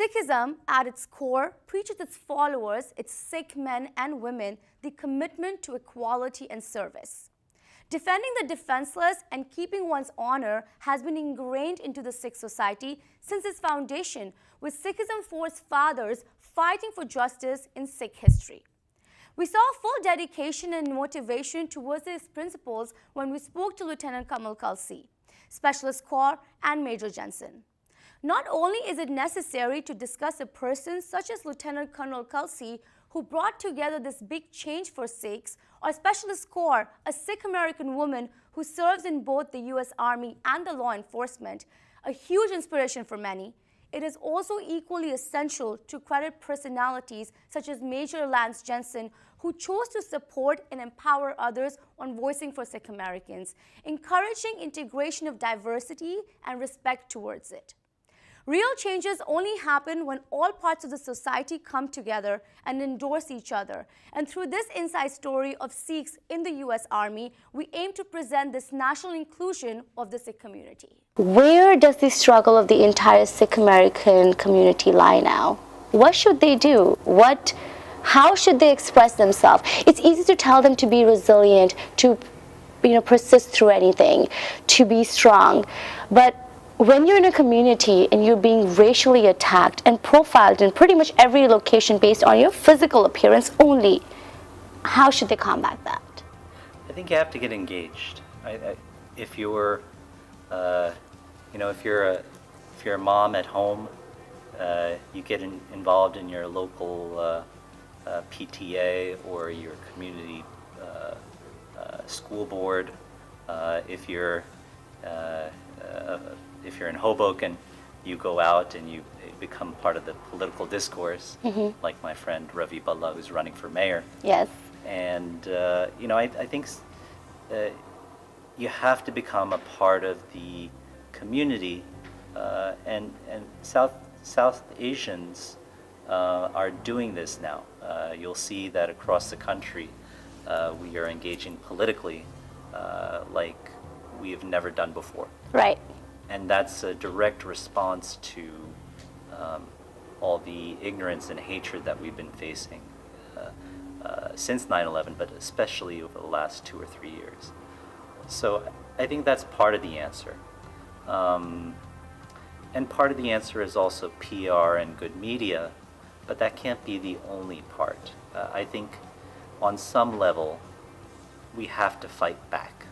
Sikhism, at its core, preaches its followers, its Sikh men and women, the commitment to equality and service. Defending the defenseless and keeping one's honor has been ingrained into the Sikh society since its foundation, with Sikhism's forefathers fighting for justice in Sikh history. We saw full dedication and motivation towards these principles when we spoke to Lieutenant Kamal Kalsi, Specialist Corps, and Major Jensen. Not only is it necessary to discuss a person such as Lieutenant Colonel Kalsi, who brought together this big change for Sikhs, or Specialist Corps, a Sikh American woman who serves in both the US Army and the law enforcement, a huge inspiration for many, it is also equally essential to credit personalities such as Major Lance Jensen, who chose to support and empower others on voicing for Sikh Americans, encouraging integration of diversity and respect towards it. Real changes only happen when all parts of the society come together and endorse each other. And through this inside story of Sikhs in the US Army, we aim to present this national inclusion of the Sikh community. Where does the struggle of the entire Sikh American community lie now? What should they do? How should they express themselves? It's easy to tell them to be resilient, to persist through anything, to be strong. But when you're in a community and you're being racially attacked and profiled in pretty much every location based on your physical appearance only, how should they combat that? I think you have to get engaged. If you're, if you're a mom at home, you get involved in your local PTA or your community school board. If you're in Hoboken, you go out and you become part of the political discourse, like my friend Ravi Balla, who's running for mayor. Yes. And, I think you have to become a part of the community, and South Asians are doing this now. You'll see that across the country, we are engaging politically like we have never done before. Right. And that's a direct response to all the ignorance and hatred that we've been facing since 9/11, but especially over the last 2 or 3 years. So I think that's part of the answer. And part of the answer is also PR and good media, but that can't be the only part. I think on some level, we have to fight back.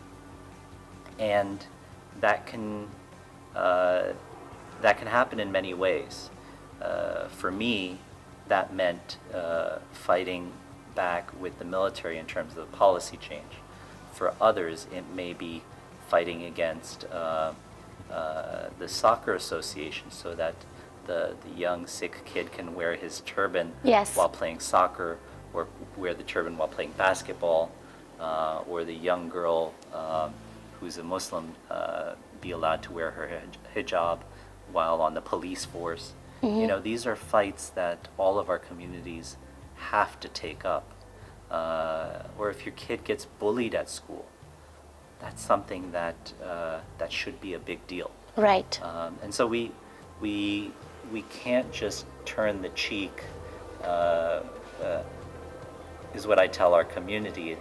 And that can happen in many ways. For me, that meant fighting back with the military in terms of policy change. For others, it may be fighting against the soccer association so that the young Sikh kid can wear his turban while playing soccer, or wear the turban while playing basketball, or the young girl who's a Muslim be allowed to wear her hijab while on the police force. These are fights that all of our communities have to take up. Or if your kid gets bullied at school, that's something that should be a big deal. Right. And so we can't just turn the cheek. Is what I tell our community.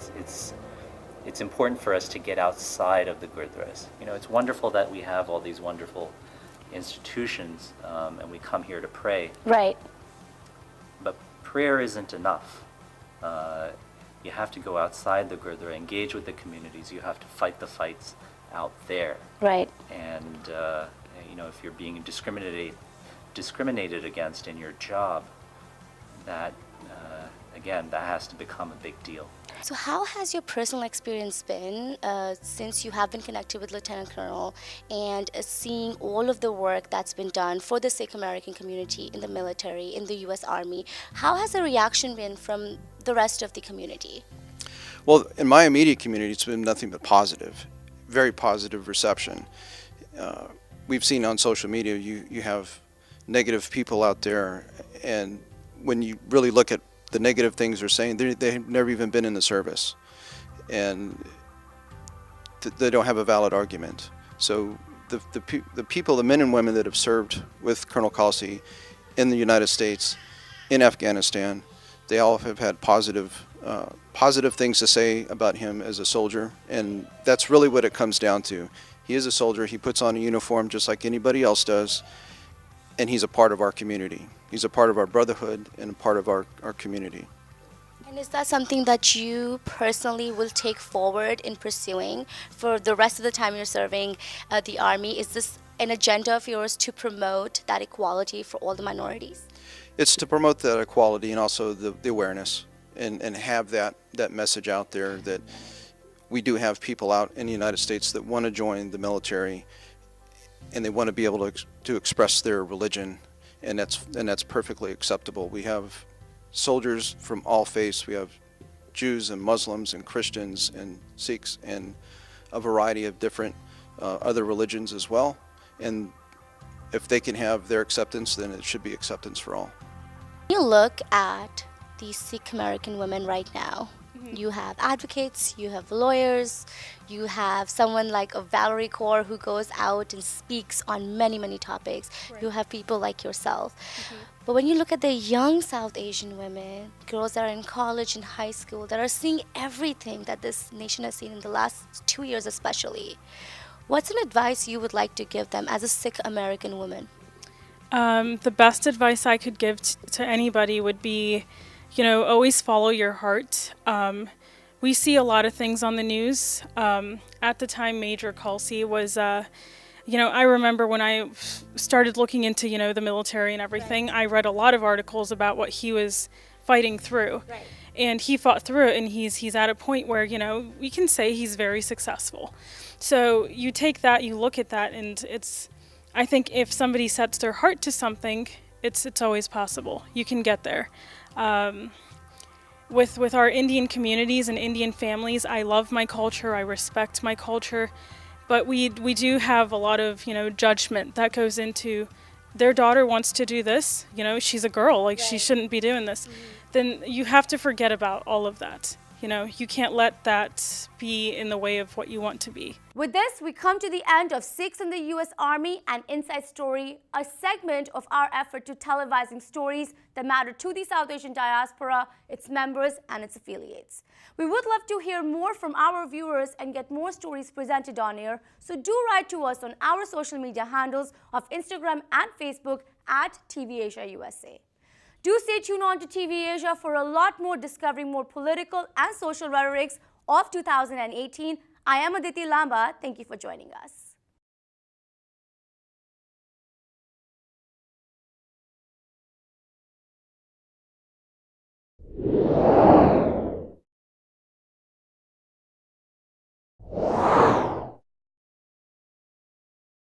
It's important for us to get outside of the gurdwaras. It's wonderful that we have all these wonderful institutions, and we come here to pray. Right. But prayer isn't enough. You have to go outside the gurdwara, engage with the communities. You have to fight the fights out there. Right. And if you're being discriminated against in your job, that again, that has to become a big deal. So how has your personal experience been since you have been connected with Lieutenant Colonel and seeing all of the work that's been done for the Sikh American community in the military, in the US Army? How has the reaction been from the rest of the community? Well, in my immediate community, it's been nothing but positive, very positive reception. We've seen on social media, you have negative people out there, and when you really look at the negative things they're saying, they've never even been in the service, and they don't have a valid argument. So the people, the men and women that have served with Colonel Kalsi, in the United States, in Afghanistan. They all have had positive things to say about him as a soldier, and that's really what it comes down to. He is a soldier. He puts on a uniform just like anybody else does, and he's a part of our community. He's a part of our brotherhood and a part of our community. And is that something that you personally will take forward in pursuing for the rest of the time you're serving the Army? Is this an agenda of yours to promote that equality for all the minorities? It's to promote that equality and also the awareness and have that message out there that we do have people out in the United States that want to join the military and they want to be able to express their religion, and that's perfectly acceptable. We have soldiers from all faiths. We have Jews and Muslims and Christians and Sikhs and a variety of different other religions as well. And if they can have their acceptance, then it should be acceptance for all. When you look at these Sikh American women right now, you have advocates, you have lawyers, you have someone like a Valerie Kaur who goes out and speaks on many, many topics. Right. You have people like yourself. But when you look at the young South Asian women, girls that are in college and high school, that are seeing everything that this nation has seen in the last 2 years especially, what's an advice you would like to give them as a Sikh American woman? The best advice I could give to anybody would be, always follow your heart. We see a lot of things on the news. At the time, Major Kalsi was, I remember when I started looking into, the military and everything, right. I read a lot of articles about what he was fighting through. Right. And he fought through it, and he's at a point where, we can say he's very successful. So you take that, you look at that, and I think if somebody sets their heart to something, it's always possible. You can get there. With our Indian communities and Indian families, I love my culture, I respect my culture, but we do have a lot of, judgment that goes into their daughter wants to do this, she's a girl, like right. She shouldn't be doing this. Then you have to forget about all of that. You can't let that be in the way of what you want to be. With this, we come to the end of Sikhs in the U.S. Army and Inside Story, a segment of our effort to televising stories that matter to the South Asian diaspora, its members, and its affiliates. We would love to hear more from our viewers and get more stories presented on air, so do write to us on our social media handles of Instagram and Facebook at TV Asia USA. Do stay tuned on to TV Asia for a lot more discovering more political and social rhetorics of 2018. I am Aditi Lamba. Thank you for joining us.